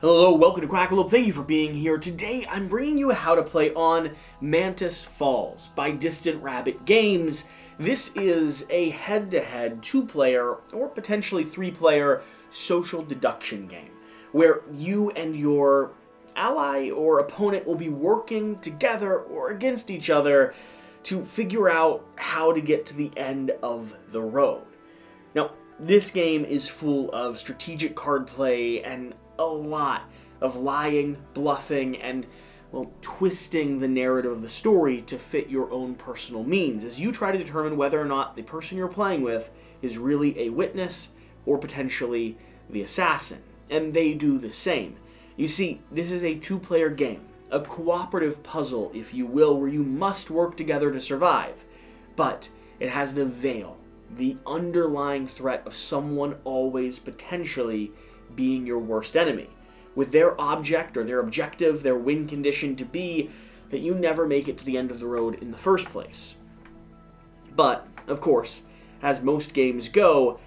Hello, welcome to Quackalope. Thank you for being here. Today, I'm bringing you a how to play on Mantis Falls by Distant Rabbit Games. This is a head-to-head two-player or potentially three-player social deduction game where you and your ally or opponent will be working together or against each other to figure out how to get to the end of the road. Now, this game is full of strategic card play and a lot of lying, bluffing, and, well, twisting the narrative of the story to fit your own personal means as you try to determine whether or not the person you're playing with is really a witness or potentially the assassin. And they do the same. You see, this is a two-player game, a cooperative puzzle, if you will, where you must work together to survive. But it has the veil, the underlying threat of someone always potentially being your worst enemy, with their object or their objective, their win condition to be that you never make it to the end of the road in the first place. But, of course, as most games go,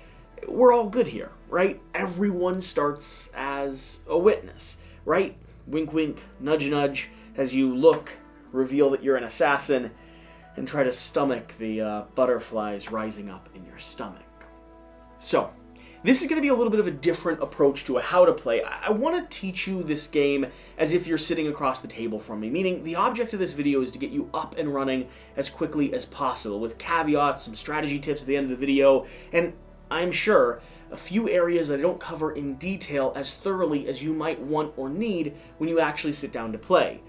we're all good here, right? Everyone starts as a witness, right? Wink, wink, nudge, nudge, as you look, reveal that you're an assassin, and try to stomach the butterflies rising up in your stomach. So, this is going to be a little bit of a different approach to how to play. I want to teach you this game as if you're sitting across the table from me, meaning the object of this video is to get you up and running as quickly as possible, with caveats, some strategy tips at the end of the video, and I'm sure a few areas that I don't cover in detail as thoroughly as you might want or need when you actually sit down to play.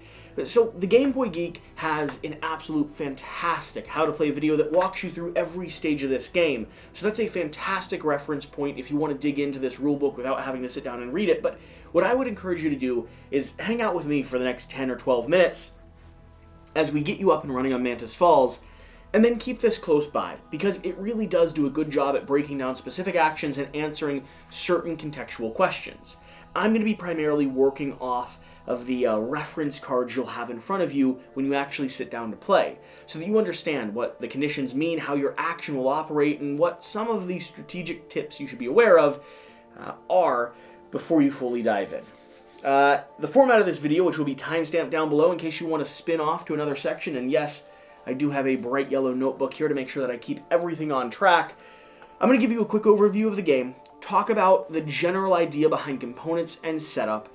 So the Game Boy Geek has an absolute fantastic how to play video that walks you through every stage of this game. So that's a fantastic reference point if you want to dig into this rulebook without having to sit down and read it. But what I would encourage you to do is hang out with me for the next 10 or 12 minutes as we get you up and running on Mantis Falls, and then keep this close by, because it really does do a good job at breaking down specific actions and answering certain contextual questions. I'm going to be primarily working off of the reference cards you'll have in front of you when you actually sit down to play, so that you understand what the conditions mean, how your action will operate, and what some of the strategic tips you should be aware of are before you fully dive in. The format of this video, which will be timestamped down below in case you want to spin off to another section, and yes, I do have a bright yellow notebook here to make sure that I keep everything on track. I'm going to give you a quick overview of the game, talk about the general idea behind components and setup.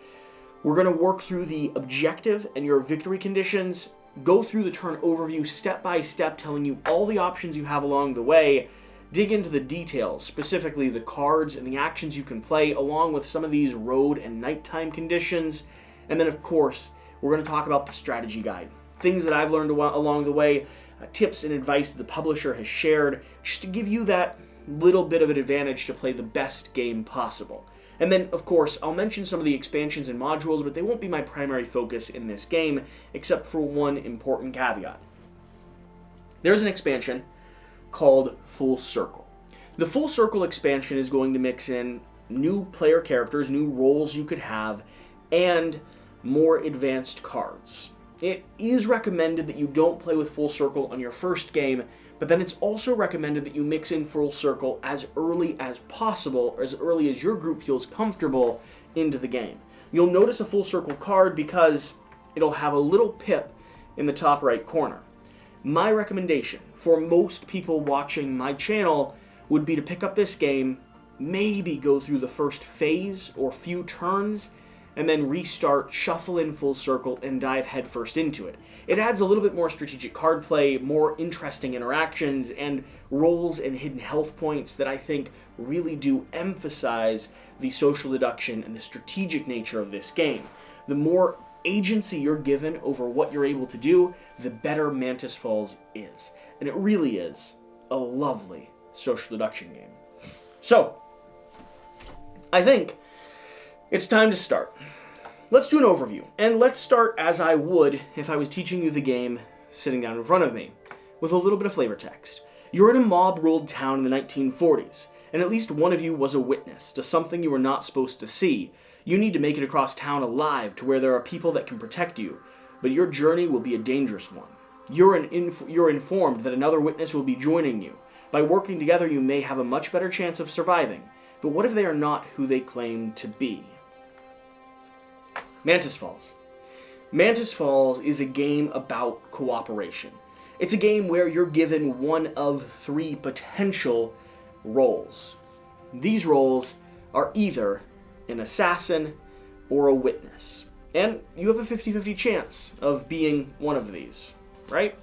We're going to work through the objective and your victory conditions, go through the turn overview step by step, telling you all the options you have along the way, dig into the details, specifically the cards and the actions you can play, along with some of these road and nighttime conditions, and then of course, we're going to talk about the strategy guide. Things that I've learned along the way, tips and advice that the publisher has shared, just to give you that little bit of an advantage to play the best game possible. And then, of course, I'll mention some of the expansions and modules, but they won't be my primary focus in this game, except for one important caveat. There's an expansion called Full Circle. The Full Circle expansion is going to mix in new player characters, new roles you could have, and more advanced cards. It is recommended that you don't play with Full Circle on your first game, but then it's also recommended that you mix in Full Circle as early as possible, or as early as your group feels comfortable into the game. You'll notice a Full Circle card because it'll have a little pip in the top right corner. My recommendation for most people watching my channel would be to pick up this game, maybe go through the first phase or few turns, and then restart, shuffle in Full Circle, and dive headfirst into it. It adds a little bit more strategic card play, more interesting interactions, and roles and hidden health points that I think really do emphasize the social deduction and the strategic nature of this game. The more agency you're given over what you're able to do, the better Mantis Falls is. And it really is a lovely social deduction game. So, I think it's time to start. Let's do an overview, and let's start as I would if I was teaching you the game sitting down in front of me, with a little bit of flavor text. You're in a mob-ruled town in the 1940s, and at least one of you was a witness to something you were not supposed to see. You need to make it across town alive to where there are people that can protect you, but your journey will be a dangerous one. You're informed that another witness will be joining you. By working together, you may have a much better chance of surviving, but what if they are not who they claim to be? Mantis Falls. Mantis Falls is a game about cooperation. It's a game where you're given one of 3 potential roles. These roles are either an assassin or a witness. And you have a 50-50 chance of being one of these, right?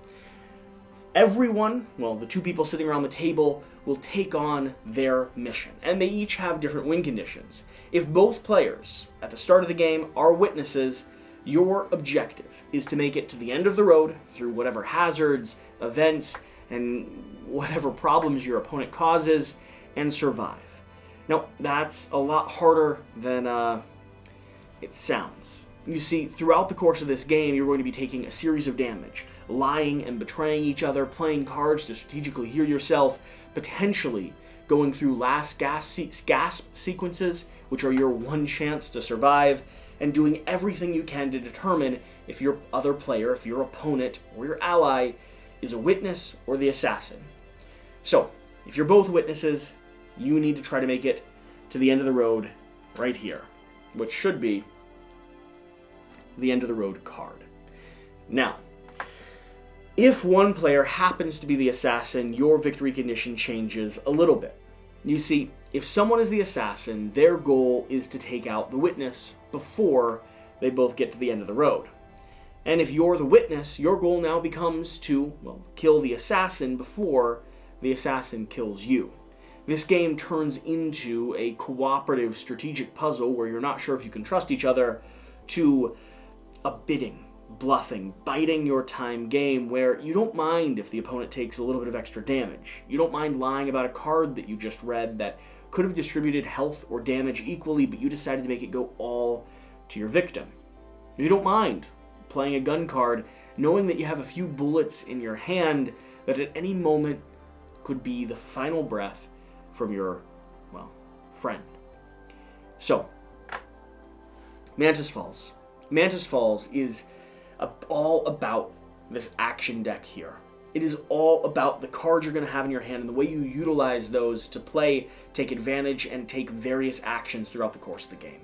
Everyone, well, the 2 people sitting around the table will take on their mission, and they each have different win conditions. If both players at the start of the game are witnesses, your objective is to make it to the end of the road through whatever hazards, events, and whatever problems your opponent causes, and survive. Now, that's a lot harder than it sounds. You see, throughout the course of this game, you're going to be taking a series of damage, lying and betraying each other, playing cards to strategically heal yourself, potentially going through last gasp sequences, which are your one chance to survive, and doing everything you can to determine if your other player, if your opponent or your ally is a witness or the assassin. So, if you're both witnesses, you need to try to make it to the end of the road right here, which should be the end of the road card. Now, if one player happens to be the assassin, your victory condition changes a little bit. You see, if someone is the assassin, their goal is to take out the witness before they both get to the end of the road. And if you're the witness, your goal now becomes to, well, kill the assassin before the assassin kills you. This game turns into a cooperative strategic puzzle where you're not sure if you can trust each other, to a bidding, bluffing, biding your time game where you don't mind if the opponent takes a little bit of extra damage. You don't mind lying about a card that you just read that could have distributed health or damage equally, but you decided to make it go all to your victim. You don't mind playing a gun card knowing that you have a few bullets in your hand that at any moment could be the final breath from your, well, friend. So, Mantis Falls. Mantis Falls is all about this action deck here. It is all about the cards you're going to have in your hand and the way you utilize those to play, take advantage, and take various actions throughout the course of the game.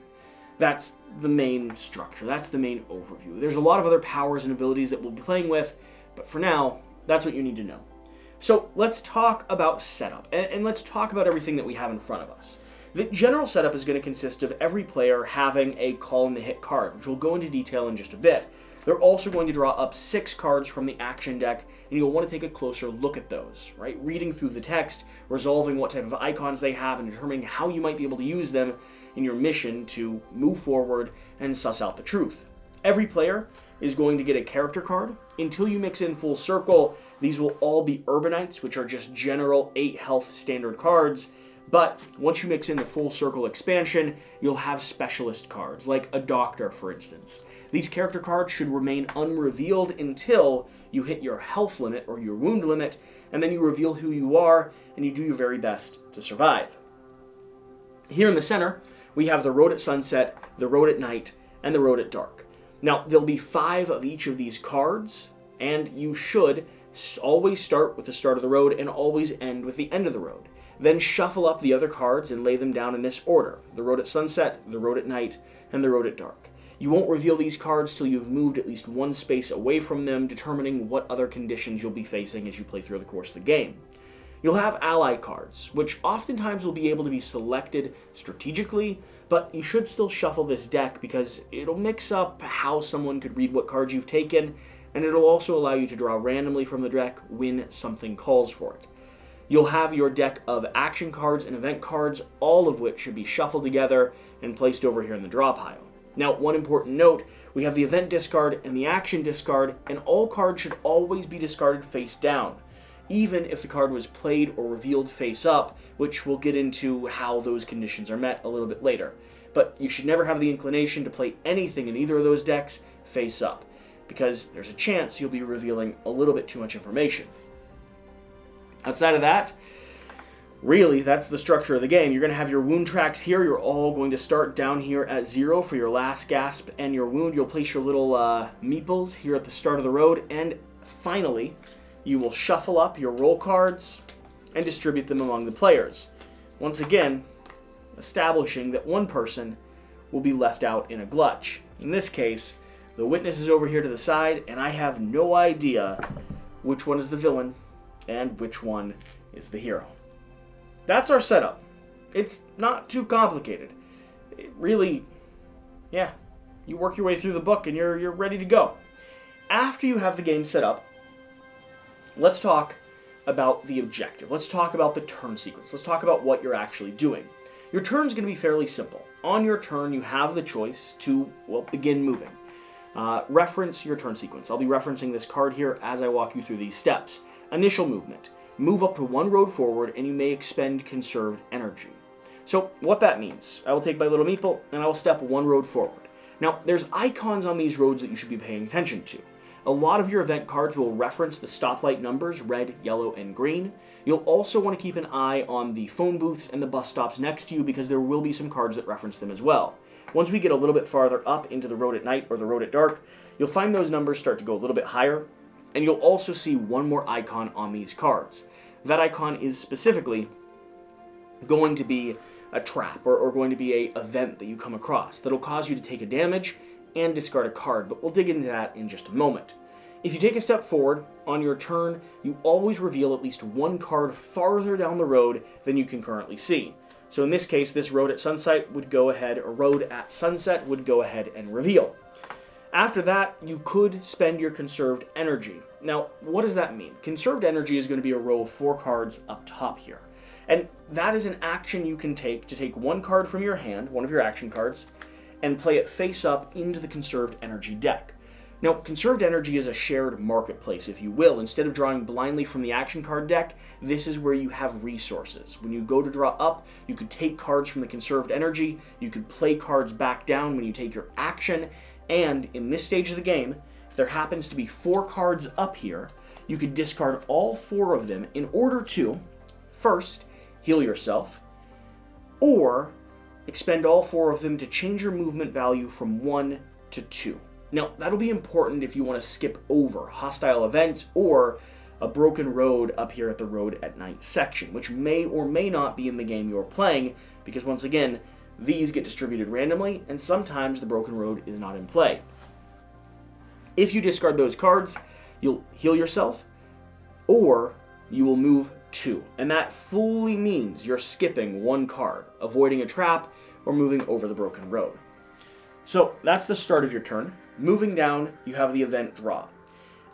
That's the main structure. That's the main overview. There's a lot of other powers and abilities that we'll be playing with, but for now, that's what you need to know. So let's talk about setup, and let's talk about everything that we have in front of us. The general setup is going to consist of every player having a call and the hit card, which we'll go into detail in just a bit. They're also going to draw up 6 cards from the action deck, and you'll want to take a closer look at those, right? Reading through the text, resolving what type of icons they have, and determining how you might be able to use them in your mission to move forward and suss out the truth. Every player is going to get a character card. Until you mix in Full Circle, these will all be Urbanites, which are just general 8 health standard cards. But once you mix in the Full Circle expansion, you'll have specialist cards, like a doctor, for instance. These character cards should remain unrevealed until you hit your health limit or your wound limit, and then you reveal who you are, and you do your very best to survive. Here in the center, we have the Road at Sunset, the Road at Night, and the Road at Dark. Now, there'll be 5 of each of these cards, and you should always start with the start of the road and always end with the end of the road. Then shuffle up the other cards and lay them down in this order: the Road at Sunset, the Road at Night, and the Road at Dark. You won't reveal these cards till you've moved at least one space away from them, determining what other conditions you'll be facing as you play through the course of the game. You'll have ally cards, which oftentimes will be able to be selected strategically, but you should still shuffle this deck because it'll mix up how someone could read what cards you've taken, and it'll also allow you to draw randomly from the deck when something calls for it. You'll have your deck of action cards and event cards, all of which should be shuffled together and placed over here in the draw pile. Now, one important note, we have the event discard and the action discard, and all cards should always be discarded face down, even if the card was played or revealed face up, which we'll get into how those conditions are met a little bit later. But you should never have the inclination to play anything in either of those decks face up, because there's a chance you'll be revealing a little bit too much information. Outside of that, really, that's the structure of the game. You're going to have your wound tracks here. You're all going to start down here at 0 for your last gasp and your wound. You'll place your little meeples here at the start of the road. And finally, you will shuffle up your roll cards and distribute them among the players. Once again, establishing that one person will be left out in a glutch. In this case, the witness is over here to the side, and I have no idea which one is the villain and which one is the hero. That's our setup. It's not too complicated. It really, yeah, you work your way through the book and you're ready to go. After you have the game set up, let's talk about the objective. Let's talk about the turn sequence. Let's talk about what you're actually doing. Your turn's going to be fairly simple. On your turn, you have the choice to, well, begin moving. Reference your turn sequence. I'll be referencing this card here as I walk you through these steps. Initial movement. Move up to one road forward, and you may expend conserved energy. So, what that means, I will take my little meeple, and I will step one road forward. Now, there's icons on these roads that you should be paying attention to. A lot of your event cards will reference the stoplight numbers, red, yellow, and green. You'll also want to keep an eye on the phone booths and the bus stops next to you because there will be some cards that reference them as well. Once we get a little bit farther up into the road at night or the road at dark, you'll find those numbers start to go a little bit higher, and you'll also see one more icon on these cards. That icon is specifically going to be a trap or going to be an event that you come across that'll cause you to take a damage and discard a card, but we'll dig into that in just a moment. If you take a step forward on your turn, you always reveal at least one card farther down the road than you can currently see. So in this case, this road at sunset would go ahead and reveal. After that, you could spend your conserved energy. Now, what does that mean? Conserved energy is going to be a row of 4 cards up top here. And that is an action you can take to take one card from your hand, one of your action cards, and play it face up into the conserved energy deck. Now, conserved energy is a shared marketplace, if you will. Instead of drawing blindly from the action card deck, this is where you have resources. When you go to draw up, you could take cards from the conserved energy, you could play cards back down when you take your action, and in this stage of the game, if there happens to be 4 cards up here, you could discard all 4 of them in order to, first, heal yourself, or expend all 4 of them to change your movement value from 1 to 2. Now, that'll be important if you want to skip over hostile events or a broken road up here at the road at night section, which may or may not be in the game you're playing, because once again, these get distributed randomly, and sometimes the broken road is not in play. If you discard those cards, you'll heal yourself, or you will move 2, and that fully means you're skipping 1 card, avoiding a trap, or moving over the broken road. So that's the start of your turn. Moving down, you have the event draw.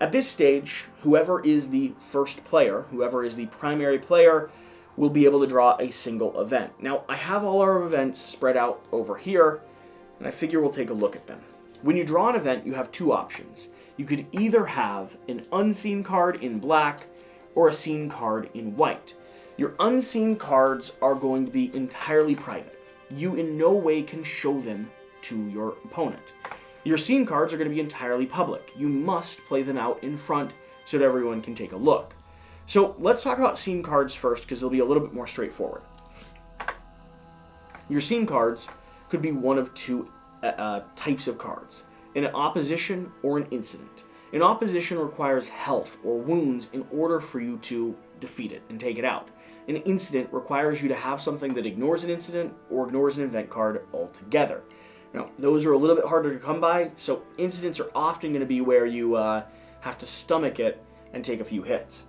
At this stage, whoever is the first player, whoever is the primary player, will be able to draw a single event. Now, I have all our events spread out over here, and I figure we'll take a look at them. When you draw an event, you have 2 options. You could either have an unseen card in black or a seen card in white. Your unseen cards are going to be entirely private. You in no way can show them to your opponent. Your seen cards are going to be entirely public. You must play them out in front so that everyone can take a look. So let's talk about seen cards first because they'll be a little bit more straightforward. Your seen cards could be one of 2 types of cards, an opposition or an incident. An opposition requires health or wounds in order for you to defeat it and take it out. An incident requires you to have something that ignores an incident or ignores an event card altogether. Now, those are a little bit harder to come by, so incidents are often going to be where you have to stomach it and take a few hits.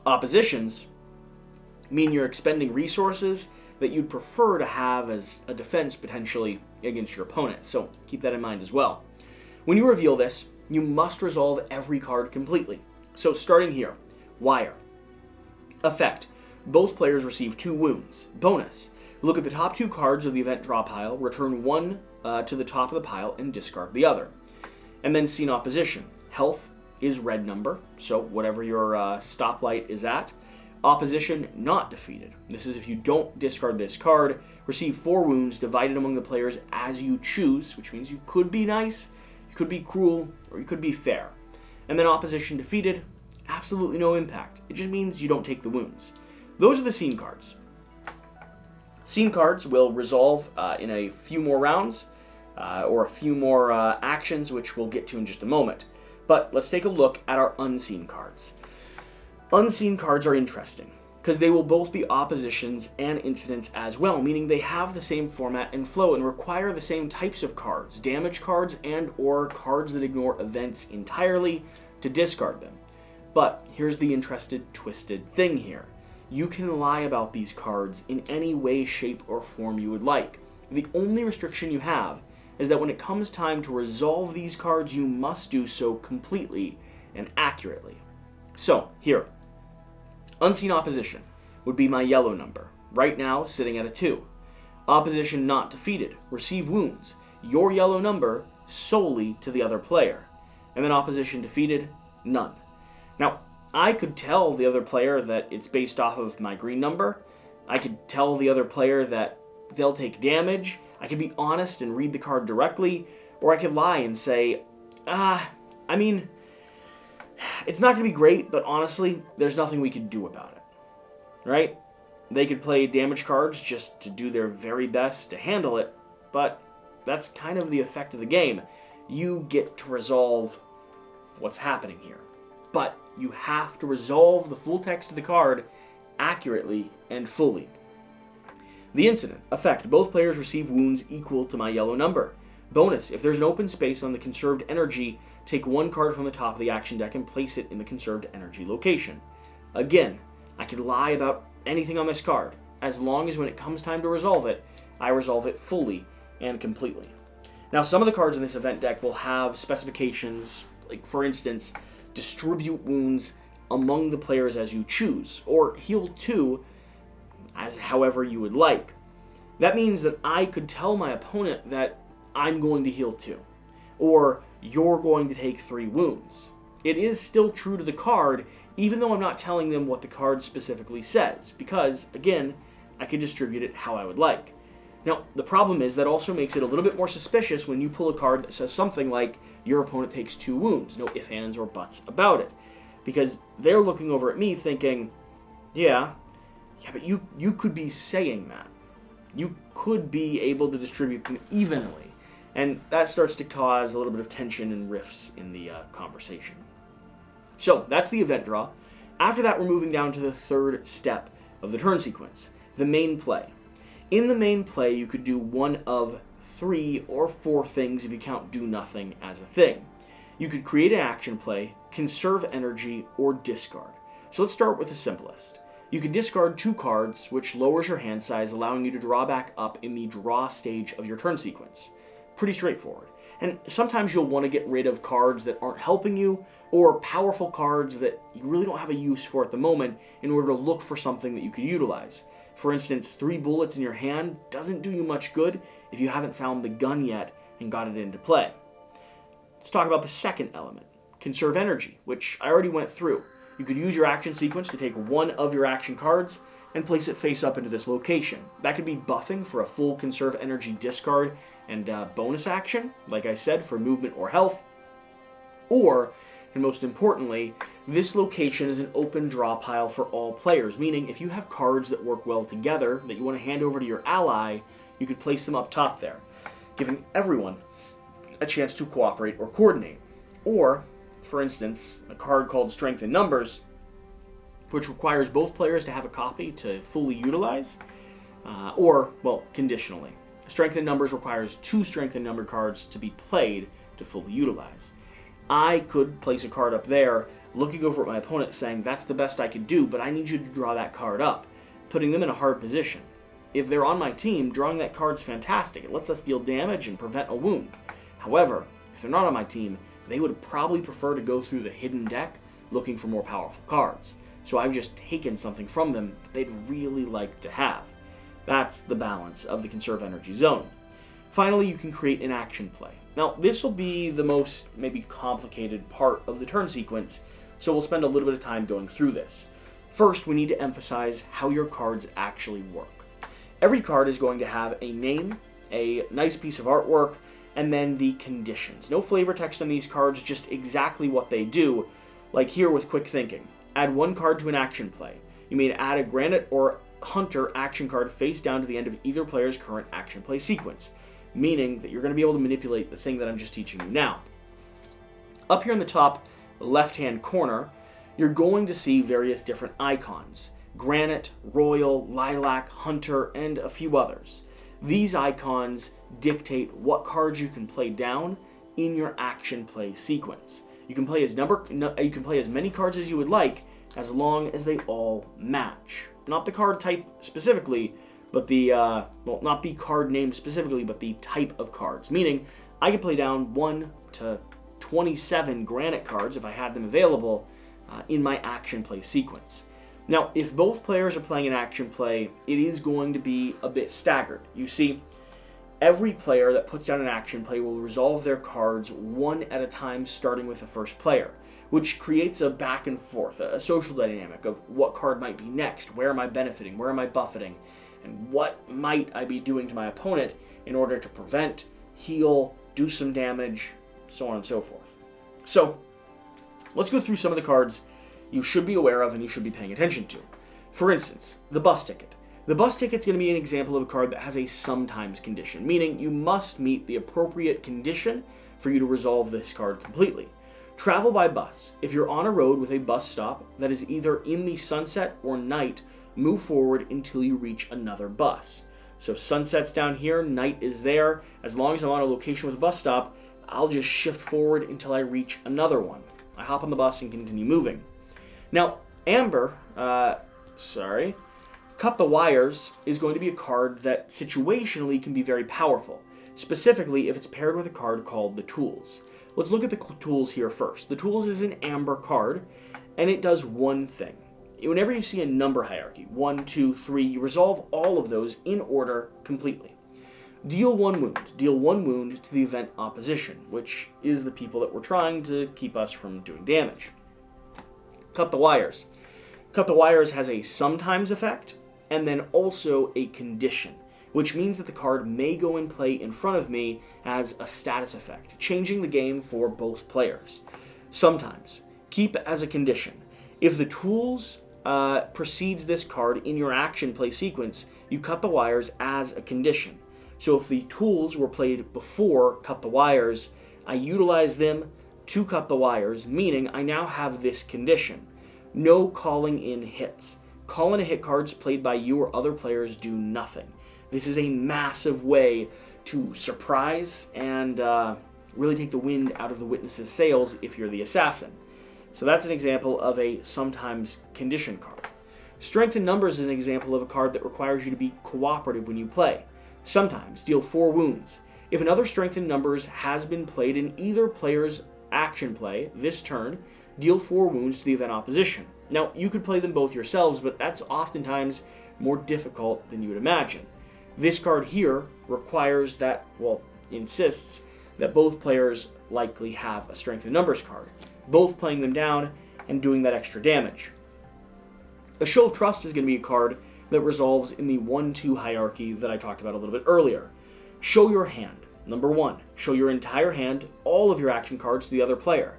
Oppositions mean you're expending resources that you'd prefer to have as a defense potentially against your opponent, so keep that in mind as well. When you reveal this, you must resolve every card completely. So starting here, Wire. Effect. Both players receive 2 wounds. Bonus. Look at the top 2 cards of the event draw pile, return 1 to the top of the pile, and discard the other. And then seen opposition. Health is red number, so whatever your stoplight is at. Opposition not defeated. This is if you don't discard this card, receive 4 wounds divided among the players as you choose, which means you could be nice, you could be cruel, or you could be fair. And then opposition defeated, absolutely no impact. It just means you don't take the wounds. Those are the seen cards. Seen cards will resolve in a few more rounds, or a few more actions, which we'll get to in just a moment. But let's take a look at our unseen cards. Unseen cards are interesting, because they will both be oppositions and incidents as well, meaning they have the same format and flow and require the same types of cards, damage cards and or cards that ignore events entirely, to discard them. But here's the twisted thing here. You can lie about these cards in any way, shape, or form you would like. The only restriction you have is that when it comes time to resolve these cards, you must do so completely and accurately. So, here, Unseen Opposition would be my yellow number, right now sitting at a 2. Opposition Not Defeated, Receive Wounds, your yellow number solely to the other player. And then Opposition Defeated, none. Now, I could tell the other player that it's based off of my green number. I could tell the other player that they'll take damage. I could be honest and read the card directly, or I could lie and say, it's not going to be great, but honestly, there's nothing we can do about it, right? They could play damage cards just to do their very best to handle it, but that's kind of the effect of the game. You get to resolve what's happening here, but you have to resolve the full text of the card accurately and fully. The incident. Effect. Both players receive wounds equal to my yellow number. Bonus. If there's an open space on the conserved energy, take one card from the top of the action deck and place it in the conserved energy location. Again, I could lie about anything on this card, as long as when it comes time to resolve it, I resolve it fully and completely. Now, some of the cards in this event deck will have specifications, like, for instance, distribute wounds among the players as you choose, or heal 2 as however you would like. That means that I could tell my opponent that I'm going to heal 2, or you're going to take 3 wounds. It is still true to the card, even though I'm not telling them what the card specifically says, because, again, I could distribute it how I would like. Now, the problem is that also makes it a little bit more suspicious when you pull a card that says something like, your opponent takes 2 wounds, no ifs, ands, or buts about it. Because they're looking over at me thinking, yeah, but you could be saying that. You could be able to distribute them evenly. And that starts to cause a little bit of tension and rifts in the conversation. So, that's the event draw. After that, we're moving down to the third step of the turn sequence, the main play. In the main play, you could do one of 3 or 4 things if you count do nothing as a thing. You could create an action play, conserve energy, or discard. So let's start with the simplest. You could discard 2 cards, which lowers your hand size, allowing you to draw back up in the draw stage of your turn sequence. Pretty straightforward. And sometimes you'll want to get rid of cards that aren't helping you, or powerful cards that you really don't have a use for at the moment in order to look for something that you could utilize. For instance, 3 bullets in your hand doesn't do you much good if you haven't found the gun yet and got it into play. Let's talk about the second element, conserve energy, which I already went through. You could use your action sequence to take one of your action cards and place it face up into this location. That could be buffing for a full conserve energy discard and bonus action, like I said, for movement or health. Or, and most importantly, this location is an open draw pile for all players, meaning if you have cards that work well together that you want to hand over to your ally, you could place them up top there, giving everyone a chance to cooperate or coordinate. Or, for instance, a card called Strength in Numbers, which requires both players to have a copy to fully utilize, conditionally. Strength in Numbers requires 2 Strength in Number cards to be played to fully utilize. I could place a card up there, looking over at my opponent saying, that's the best I could do, but I need you to draw that card up, putting them in a hard position. If they're on my team, drawing that card's fantastic. It lets us deal damage and prevent a wound. However, if they're not on my team, they would probably prefer to go through the hidden deck looking for more powerful cards. So I've just taken something from them that they'd really like to have. That's the balance of the conserve energy zone. Finally, you can create an action play. Now, this will be the most maybe complicated part of the turn sequence, so we'll spend a little bit of time going through this. First, we need to emphasize how your cards actually work. Every card is going to have a name, a nice piece of artwork, and then the conditions. No flavor text on these cards, just exactly what they do, like here with Quick Thinking. Add 1 card to an action play. You may add a Granite or Hunter action card face down to the end of either player's current action play sequence, meaning that you're going to be able to manipulate the thing that I'm just teaching you now. Up here in the top left-hand corner, you're going to see various different icons. Granite, Royal, Lilac, Hunter, and a few others. These icons dictate what cards you can play down in your action play sequence. You can play as many cards as you would like, as long as they all match. Not the card type specifically, but not the card name specifically, but the type of cards. Meaning, I could play down 1 to 27 Granite cards if I had them available in my action play sequence. Now, if both players are playing an action play, it is going to be a bit staggered. You see, every player that puts down an action play will resolve their cards one at a time, starting with the first player, which creates a back and forth, a social dynamic of what card might be next, where am I benefiting, where am I buffeting, and what might I be doing to my opponent in order to prevent, heal, do some damage, so on and so forth. So, let's go through some of the cards you should be aware of and you should be paying attention to. For instance, the bus ticket. The bus ticket is going to be an example of a card that has a sometimes condition, meaning you must meet the appropriate condition for you to resolve this card completely. Travel by bus. If you're on a road with a bus stop that is either in the sunset or night, move forward until you reach another bus. So sunset's down here, night is there. As long as I'm on a location with a bus stop, I'll just shift forward until I reach another one. I hop on the bus and continue moving. Now, Cut the Wires is going to be a card that situationally can be very powerful, specifically if it's paired with a card called the Tools. Let's look at the Tools here first. The Tools is an amber card, and it does one thing. Whenever you see a number hierarchy, 1, 2, 3, you resolve all of those in order completely. Deal 1 wound. Deal 1 wound to the event opposition, which is the people that we're trying to keep us from doing damage. Cut the Wires. Cut the Wires has a sometimes effect, and then also a condition, which means that the card may go in play in front of me as a status effect, changing the game for both players. Sometimes. Keep as a condition. If the Tools precedes this card in your action play sequence, you cut the wires as a condition. So if the Tools were played before Cut the Wires, I utilize them to cut the wires, meaning I now have this condition. No calling in hits. Call in a hit cards played by you or other players do nothing. This is a massive way to surprise and really take the wind out of the witness's sails if you're the assassin. So that's an example of a sometimes condition card. Strength in Numbers is an example of a card that requires you to be cooperative when you play. Sometimes deal 4 wounds. If another Strength in Numbers has been played in either player's action play this turn, deal 4 wounds to the event opposition. Now, you could play them both yourselves, but that's oftentimes more difficult than you would imagine. This card here requires that, insists that both players likely have a Strength in Numbers card, both playing them down and doing that extra damage. A Show of Trust is going to be a card that resolves in the 1-2 hierarchy that I talked about a little bit earlier. Show your hand. Number 1, show your entire hand, all of your action cards to the other player.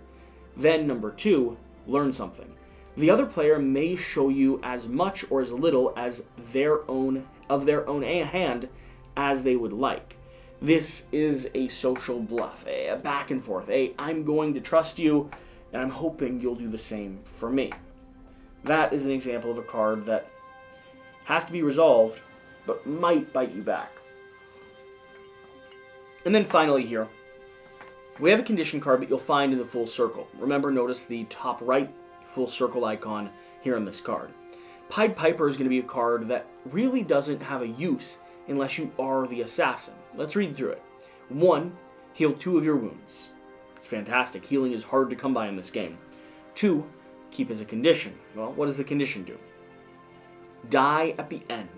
Then, number 2, learn something. The other player may show you as much or as little as their own hand as they would like. This is a social bluff, a back and forth, I'm going to trust you, and I'm hoping you'll do the same for me. That is an example of a card that has to be resolved, but might bite you back. And then finally here, we have a condition card that you'll find in the full circle. Remember, notice the top right full circle icon here on this card. Pied Piper is going to be a card that really doesn't have a use unless you are the assassin. Let's read through it. 1, heal 2 of your wounds. It's fantastic. Healing is hard to come by in this game. 2, keep as a condition. Well, what does the condition do? Die at the end.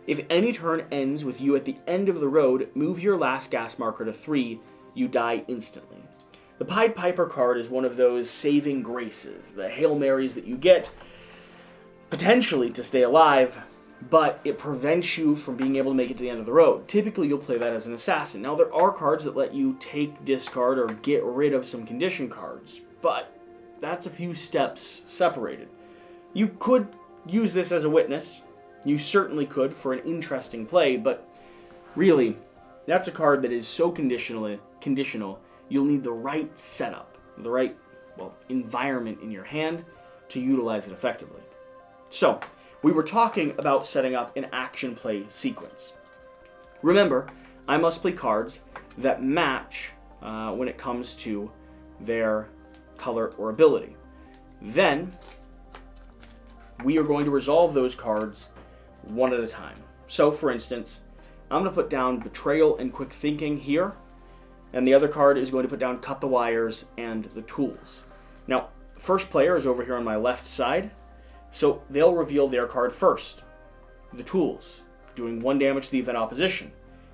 If any turn ends with you at the end of the road, move your last gas marker to 3, you die instantly. The Pied Piper card is one of those saving graces, the Hail Marys that you get, potentially to stay alive, but it prevents you from being able to make it to the end of the road. Typically, you'll play that as an assassin. Now, there are cards that let you take, discard, or get rid of some condition cards, but that's a few steps separated. You could use this as a witness. You certainly could for an interesting play, but really, that's a card that is so conditional, you'll need the right setup, the right, environment in your hand to utilize it effectively. So, we were talking about setting up an action play sequence. Remember, I must play cards that match when it comes to their color or ability. Then, we are going to resolve those cards one at a time. So, for instance, I'm going to put down Betrayal and Quick Thinking here, and the other card is going to put down Cut the Wires and the Tools. Now, first player is over here on my left side, so they'll reveal their card first, the Tools, doing 1 damage to the event opposition.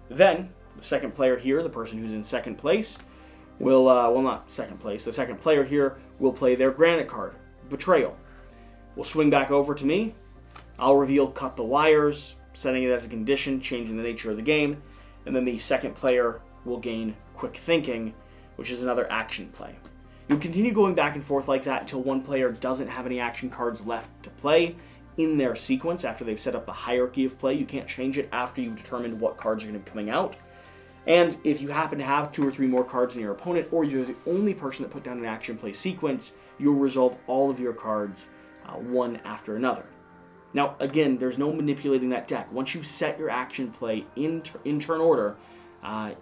Then, the second player here, the person who's in second place, will, well, not second place, the second player here will play their Granite card, Betrayal. We'll swing back over to me. I'll reveal Cut the Wires, setting it as a condition, changing the nature of the game, and then the second player will gain Quick Thinking, which is another action play. You'll continue going back and forth like that until one player doesn't have any action cards left to play in their sequence after they've set up the hierarchy of play. You can't change it after you've determined what cards are going to be coming out. And if you happen to have 2 or 3 more cards than your opponent, or you're the only person that put down an action play sequence, you'll resolve all of your cards one after another. Now, again, there's no manipulating that deck. Once you set your action play in turn order,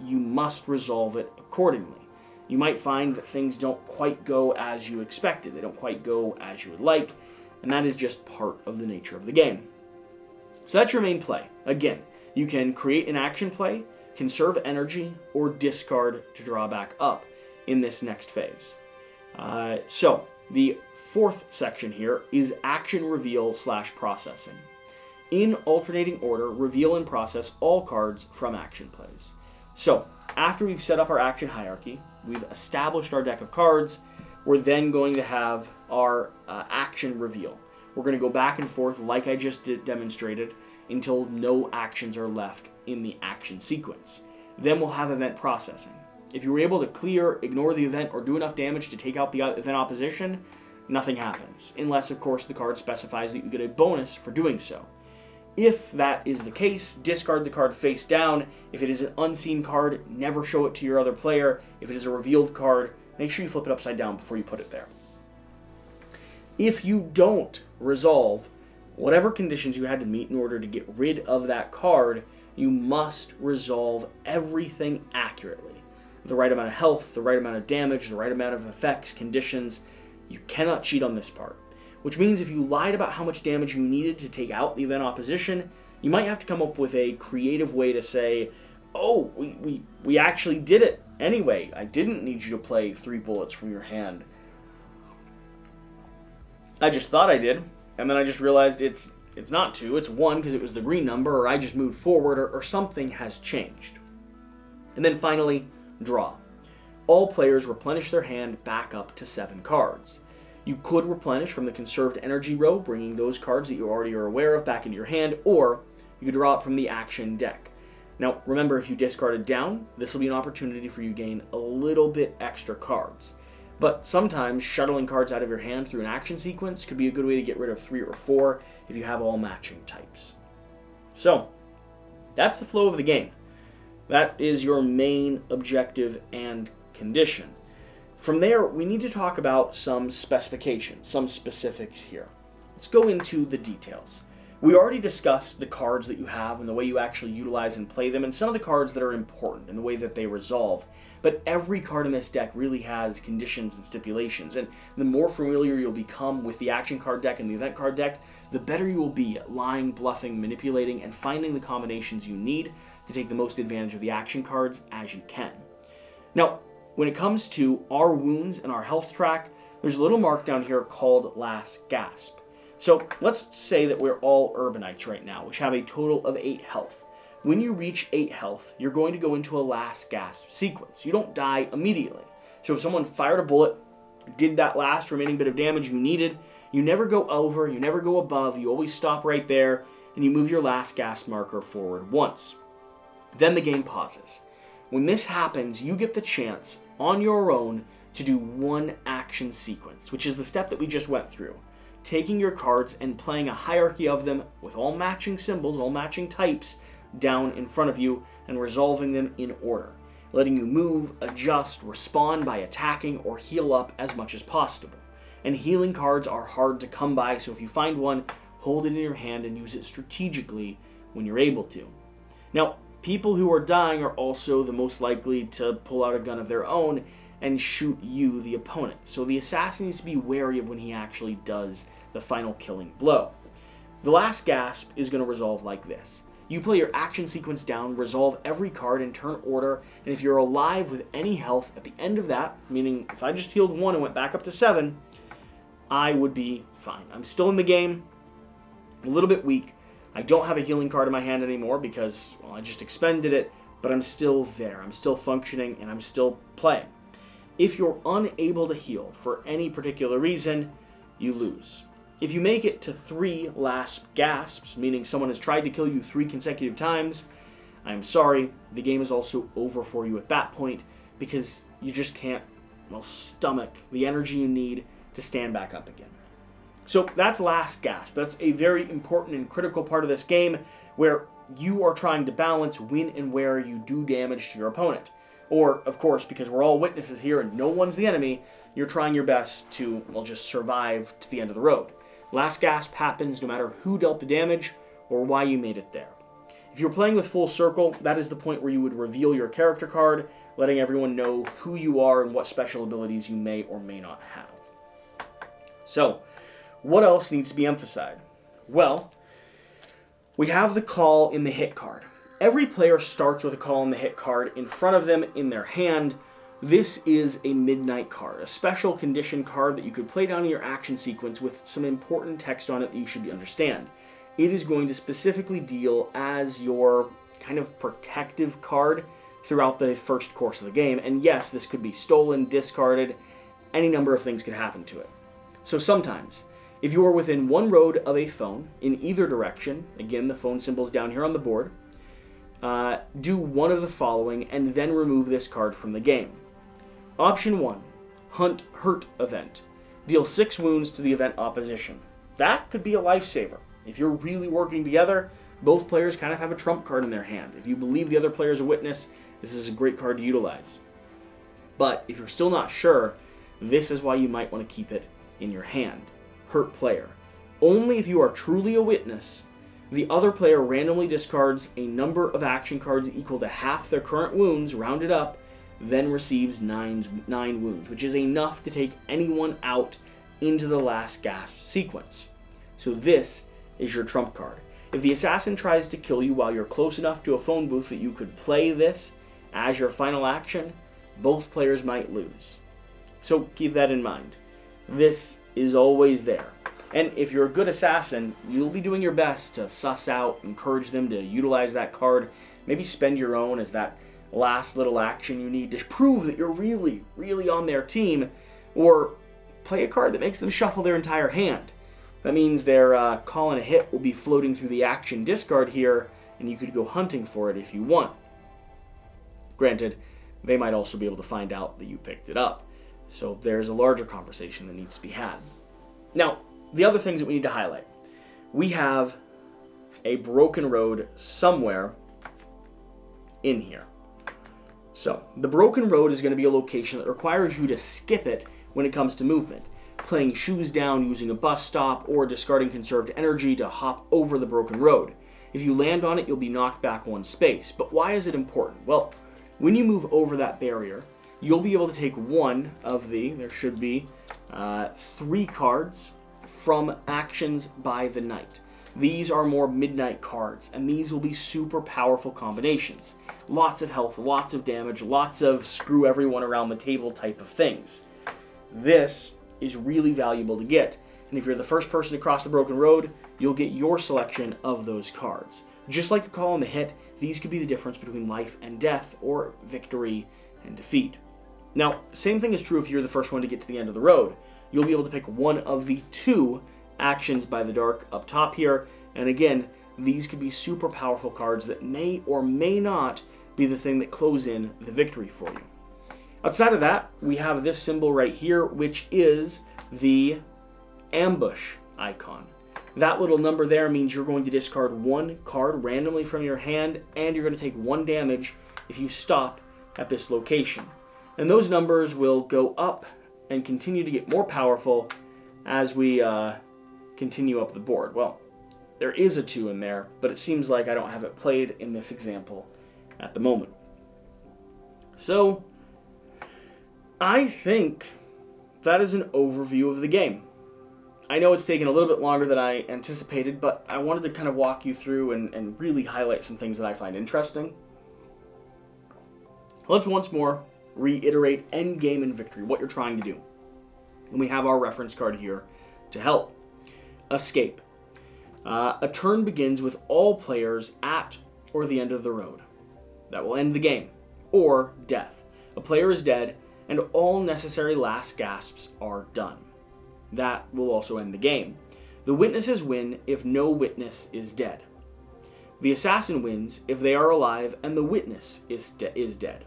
you must resolve it accordingly. You might find that things don't quite go as you expected. They don't quite go as you would like, and that is just part of the nature of the game. So that's your main play. Again, you can create an action play, conserve energy, or discard to draw back up in this next phase. So, the fourth section here is action reveal / processing. In alternating order, reveal and process all cards from action plays. So, after we've set up our action hierarchy, we've established our deck of cards, we're then going to have our action reveal. We're going to go back and forth like I just demonstrated until no actions are left in the action sequence. Then we'll have event processing. If you were able to clear, ignore the event, or do enough damage to take out the event opposition, nothing happens, unless of course the card specifies that you get a bonus for doing so. If that is the case, discard the card face down. If it is an unseen card, never show it to your other player. If it is a revealed card, make sure you flip it upside down before you put it there. If you don't resolve whatever conditions you had to meet in order to get rid of that card, you must resolve everything accurately. The right amount of health, the right amount of damage, the right amount of effects, conditions. You cannot cheat on this part. Which means if you lied about how much damage you needed to take out the event opposition, you might have to come up with a creative way to say, oh, we actually did it anyway. I didn't need you to play 3 bullets from your hand. I just thought I did, and then I just realized it's not 2, it's 1 because it was the green number, or I just moved forward, or something has changed. And then finally, draw. All players replenish their hand back up to 7 cards. You could replenish from the conserved energy row, bringing those cards that you already are aware of back into your hand, or you could draw it from the action deck. Now, remember, if you discarded down, this will be an opportunity for you to gain a little bit extra cards. But sometimes shuttling cards out of your hand through an action sequence could be a good way to get rid of 3 or 4 if you have all matching types. So, that's the flow of the game. That is your main objective and condition. From there, we need to talk about some specifications, some specifics here. Let's go into the details. We already discussed the cards that you have and the way you actually utilize and play them, and some of the cards that are important and the way that they resolve. But every card in this deck really has conditions and stipulations, and the more familiar you'll become with the action card deck and the event card deck, the better you will be at lying, bluffing, manipulating, and finding the combinations you need to take the most advantage of the action cards as you can. Now, when it comes to our wounds and our health track, there's a little mark down here called Last Gasp. So let's say that we're all Urbanites right now, which have a total of 8 health. When you reach 8 health, you're going to go into a Last Gasp sequence. You don't die immediately. So if someone fired a bullet, did that last remaining bit of damage you needed, you never go over, you never go above, you always stop right there, and you move your Last Gasp marker forward once. Then the game pauses. When this happens, you get the chance, on your own, to do one action sequence, which is the step that we just went through. Taking your cards and playing a hierarchy of them with all matching symbols, all matching types, down in front of you, and resolving them in order. Letting you move, adjust, respond by attacking, or heal up as much as possible. And healing cards are hard to come by, so if you find one, hold it in your hand and use it strategically when you're able to. Now, people who are dying are also the most likely to pull out a gun of their own and shoot you, the opponent. So the assassin needs to be wary of when he actually does the final killing blow. The last gasp is going to resolve like this. You play your action sequence down, resolve every card in turn order, and if you're alive with any health at the end of that, meaning if I just healed 1 and went back up to 7, I would be fine. I'm still in the game, a little bit weak. I don't have a healing card in my hand anymore because, well, I just expended it, but I'm still there. I'm still functioning, and I'm still playing. If you're unable to heal for any particular reason, you lose. If you make it to 3 last gasps, meaning someone has tried to kill you 3 consecutive times, I'm sorry, the game is also over for you at that point because you just can't, well, stomach the energy you need to stand back up again. So that's last gasp. That's a very important and critical part of this game where you are trying to balance when and where you do damage to your opponent. Or, of course, because we're all witnesses here and no one's the enemy, you're trying your best to, well, just survive to the end of the road. Last gasp happens no matter who dealt the damage or why you made it there. If you're playing with full circle, that is the point where you would reveal your character card, letting everyone know who you are and what special abilities you may or may not have. So, what else needs to be emphasized? Well, we have the call in the hit card. Every player starts with a call in the hit card in front of them in their hand. This is a midnight card, a special condition card that you could play down in your action sequence with some important text on it that you should understand. It is going to specifically deal as your kind of protective card throughout the first course of the game. And yes, this could be stolen, discarded, any number of things could happen to it. So sometimes, if you are within 1 road of a phone in either direction, again, the phone symbol's down here on the board, do one of the following and then remove this card from the game. Option 1, Hunt Hurt event. Deal 6 wounds to the event opposition. That could be a lifesaver. If you're really working together, both players kind of have a trump card in their hand. If you believe the other player is a witness, this is a great card to utilize. But if you're still not sure, this is why you might want to keep it in your hand. Hurt player. Only if you are truly a witness, the other player randomly discards a number of action cards equal to half their current wounds, rounded up, then receives 9 wounds, which is enough to take anyone out into the last gasp sequence. So this is your trump card. If the assassin tries to kill you while you're close enough to a phone booth that you could play this as your final action, both players might lose. So keep that in mind. This is always there. And if you're a good assassin, you'll be doing your best to suss out, encourage them to utilize that card, maybe spend your own as that last little action you need to prove that you're really, really on their team, or play a card that makes them shuffle their entire hand. That means their call and a hit will be floating through the action discard here, and you could go hunting for it if you want. Granted, they might also be able to find out that you picked it up. So there's a larger conversation that needs to be had. Now, the other things that we need to highlight. We have a broken road somewhere in here. So, the broken road is going to be a location that requires you to skip it when it comes to movement. Playing shoes down using a bus stop or discarding conserved energy to hop over the broken road. If you land on it, you'll be knocked back 1 space. But why is it important? Well, when you move over that barrier, you'll be able to take one of there should be 3 cards from actions by the night. These are more midnight cards, and these will be super powerful combinations. Lots of health, lots of damage, lots of screw everyone around the table type of things. This is really valuable to get, and if you're the first person to cross the broken road, you'll get your selection of those cards. Just like the call and the hit, these could be the difference between life and death, or victory and defeat. Now, same thing is true if you're the first one to get to the end of the road. You'll be able to pick one of the 2 actions by the dark up top here, and again, these could be super powerful cards that may or may not be the thing that close in the victory for you. Outside of that, we have this symbol right here, which is the ambush icon. That little number there means you're going to discard 1 card randomly from your hand, and you're going to take 1 damage if you stop at this location. And those numbers will go up and continue to get more powerful as we continue up the board. Well, there is a 2 in there, but it seems like I don't have it played in this example at the moment. So, I think that is an overview of the game. I know it's taken a little bit longer than I anticipated, but I wanted to kind of walk you through and really highlight some things that I find interesting. Let's once more reiterate Endgame and Victory, what you're trying to do. And we have our reference card here to help. Escape. A turn begins with all players at or the end of the road. That will end the game. Or death. A player is dead, and all necessary last gasps are done. That will also end the game. The witnesses win if no witness is dead. The assassin wins if they are alive and the witness is dead.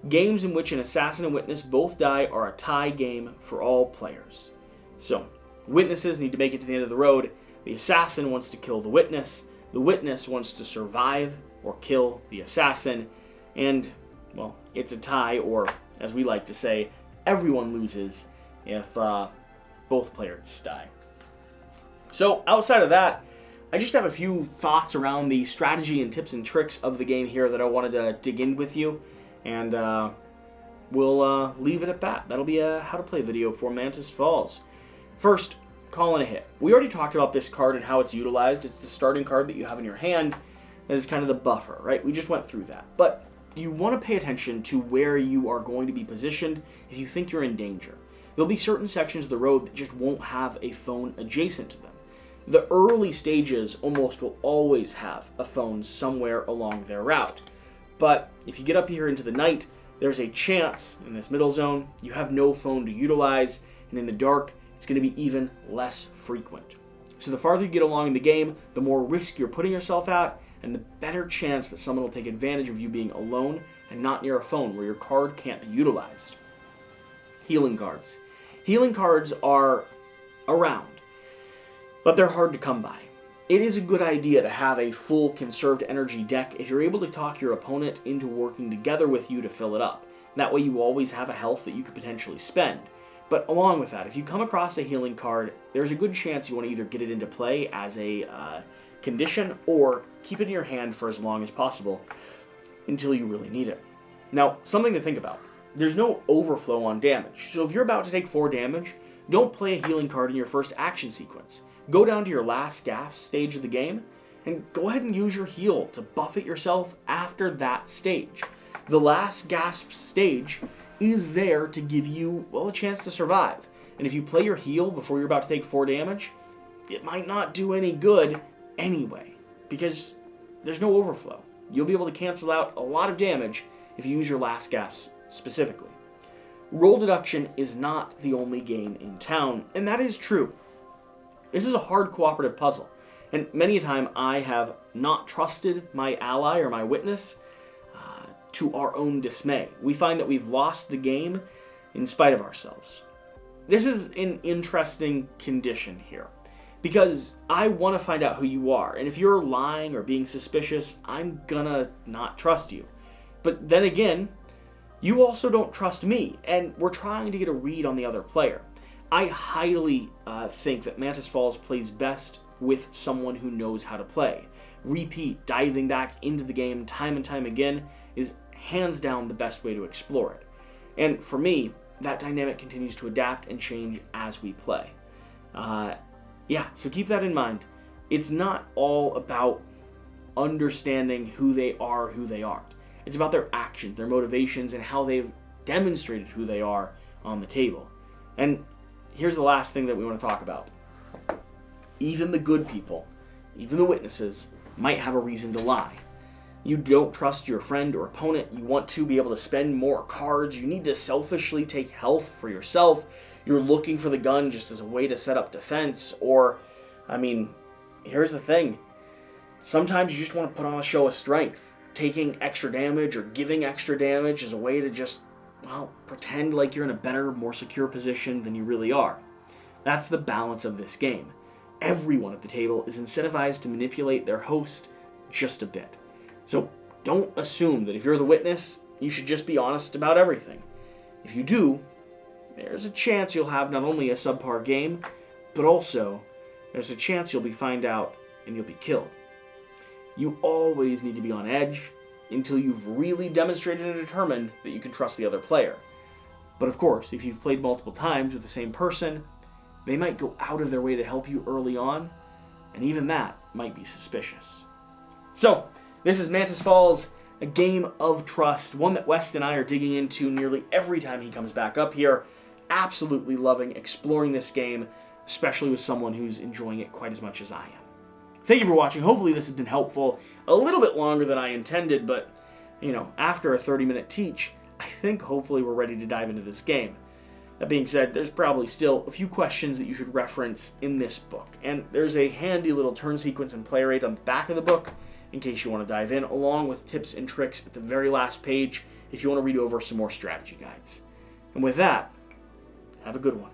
Games in which an assassin and witness both die are a tie game for all players. So, witnesses need to make it to the end of the road. The assassin wants to kill the witness wants to survive or kill the assassin, and, well, it's a tie, or, as we like to say, everyone loses if both players die. So, outside of that, I just have a few thoughts around the strategy and tips and tricks of the game here that I wanted to dig in with you, and we'll leave it at that. That'll be a how to play video for Mantis Falls. First, calling a hit. We already talked about this card and how it's utilized. It's the starting card that you have in your hand that is kind of the buffer, right? We just went through that. But you want to pay attention to where you are going to be positioned if you think you're in danger. There'll be certain sections of the road that just won't have a phone adjacent to them. The early stages almost will always have a phone somewhere along their route. But if you get up here into the night, there's a chance in this middle zone you have no phone to utilize, and in the dark, it's going to be even less frequent. So the farther you get along in the game, the more risk you're putting yourself at, and the better chance that someone will take advantage of you being alone and not near a phone where your card can't be utilized. Healing cards. Healing cards are around, but they're hard to come by. It is a good idea to have a full conserved energy deck if you're able to talk your opponent into working together with you to fill it up. That way you always have a health that you could potentially spend. But along with that, if you come across a healing card, there's a good chance you want to either get it into play as a condition or keep it in your hand for as long as possible until you really need it. Now, something to think about. There's no overflow on damage. So if you're about to take 4 damage, don't play a healing card in your first action sequence. Go down to your last gasp stage of the game and go ahead and use your heal to buff it yourself after that stage. The last gasp stage is there to give you, well, a chance to survive. And if you play your heal before you're about to take 4 damage, it might not do any good anyway, because there's no overflow. You'll be able to cancel out a lot of damage if you use your last gasp specifically. Roll Deduction is not the only game in town, and that is true. This is a hard cooperative puzzle, and many a time I have not trusted my ally or my witness to our own dismay. We find that we've lost the game in spite of ourselves. This is an interesting condition here, because I want to find out who you are, and if you're lying or being suspicious, I'm gonna not trust you. But then again, you also don't trust me, and we're trying to get a read on the other player. I highly think that Mantis Falls plays best with someone who knows how to play. Repeat, diving back into the game time and time again is hands down the best way to explore it. And for me, that dynamic continues to adapt and change as we play. So keep that in mind. It's not all about understanding who they are, who they aren't. It's about their actions, their motivations, and how they've demonstrated who they are on the table. And here's the last thing that we want to talk about. Even the good people, even the witnesses, might have a reason to lie. You don't trust your friend or opponent. You want to be able to spend more cards. You need to selfishly take health for yourself. You're looking for the gun just as a way to set up defense. Or, here's the thing. Sometimes you just want to put on a show of strength. Taking extra damage or giving extra damage is a way to just, pretend like you're in a better, more secure position than you really are. That's the balance of this game. Everyone at the table is incentivized to manipulate their host just a bit. So don't assume that if you're the witness, you should just be honest about everything. If you do, there's a chance you'll have not only a subpar game, but also there's a chance you'll find out and you'll be killed. You always need to be on edge until you've really demonstrated and determined that you can trust the other player. But of course, if you've played multiple times with the same person, they might go out of their way to help you early on, and even that might be suspicious. So, this is Mantis Falls, a game of trust, one that West and I are digging into nearly every time he comes back up here. Absolutely loving exploring this game, especially with someone who's enjoying it quite as much as I am. Thank you for watching. Hopefully this has been helpful. A little bit longer than I intended, but, after a 30-minute teach, I think hopefully we're ready to dive into this game. That being said, there's probably still a few questions that you should reference in this book, and there's a handy little turn sequence and player aid on the back of the book in case you want to dive in, along with tips and tricks at the very last page if you want to read over some more strategy guides. And with that, have a good one.